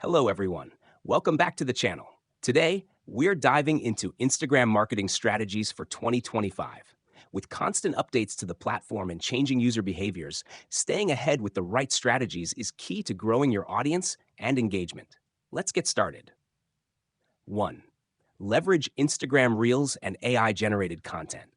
Hello, everyone. Welcome back to the channel. Today, we're diving into Instagram marketing strategies for 2025. With constant updates to the platform and changing user behaviors, staying ahead with the right strategies is key to growing your audience and engagement. Let's get started. 1. Leverage Instagram Reels and AI generated content.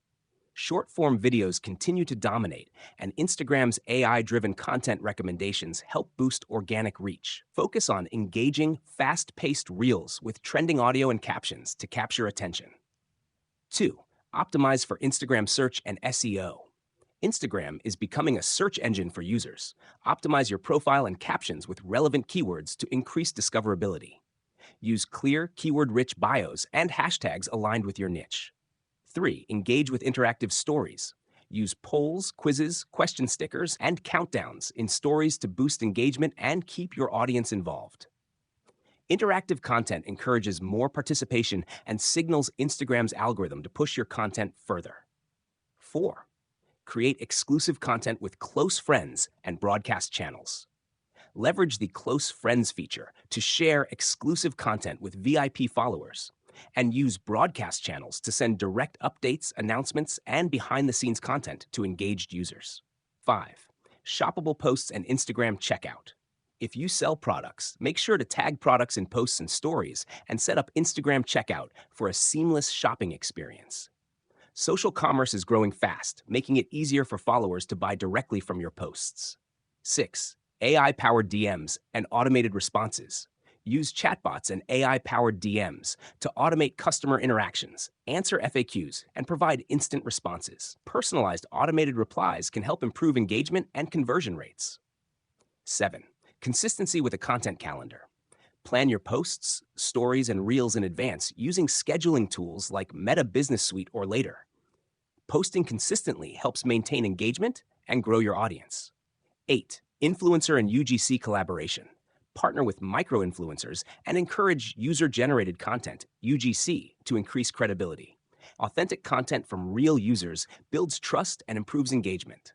Short form videos continue to dominate, and Instagram's AI driven content recommendations help boost organic reach. Focus on engaging, fast paced reels with trending audio and captions to capture attention. 2. Optimize for Instagram search and SEO. Instagram is becoming a search engine for users. Optimize your profile and captions with relevant keywords to increase discoverability. Use clear, keyword rich bios and hashtags aligned with your niche. 3. Engage with interactive stories. Use polls, quizzes, question stickers, and countdowns in stories to boost engagement and keep your audience involved. Interactive content encourages more participation and signals Instagram's algorithm to push your content further. 4. Create exclusive content with close friends and broadcast channels. Leverage the Close Friends feature to share exclusive content with VIP followers, and use broadcast channels to send direct updates, announcements, and behind the scenes content to engaged users. 5. Shoppable posts and Instagram checkout. If you sell products, make sure to tag products in posts and stories and set up Instagram checkout for a seamless shopping experience. Social commerce is growing fast, making it easier for followers to buy directly from your posts. 6. AI-powered DMs and automated responses. Use chatbots and AI-powered DMs to automate customer interactions, answer FAQs, and provide instant responses. Personalized automated replies can help improve engagement and conversion rates. 7. Consistency with a content calendar. Plan your posts, stories, and reels in advance using scheduling tools like Meta Business Suite or later. Posting consistently helps maintain engagement and grow your audience. 8. Influencer and UGC collaboration. Partner with micro-influencers and encourage user-generated content, UGC, to increase credibility. Authentic content from real users builds trust and improves engagement.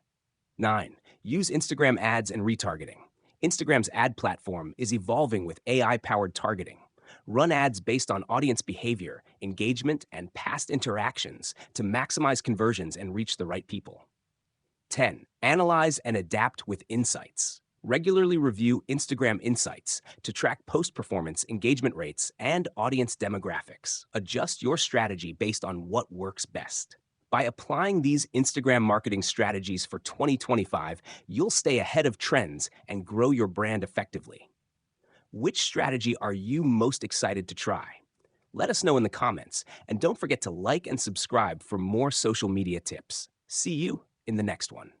9. Use Instagram ads and retargeting. Instagram's ad platform is evolving with AI-powered targeting. Run ads based on audience behavior, engagement, and past interactions to maximize conversions and reach the right people. 10. Analyze and adapt with insights. Regularly review Instagram Insights to track post performance, engagement rates, and audience demographics. Adjust your strategy based on what works best. By applying these Instagram marketing strategies for 2025, you'll stay ahead of trends and grow your brand effectively. Which strategy are you most excited to try? Let us know in the comments, and don't forget to like and subscribe for more social media tips. See you in the next one.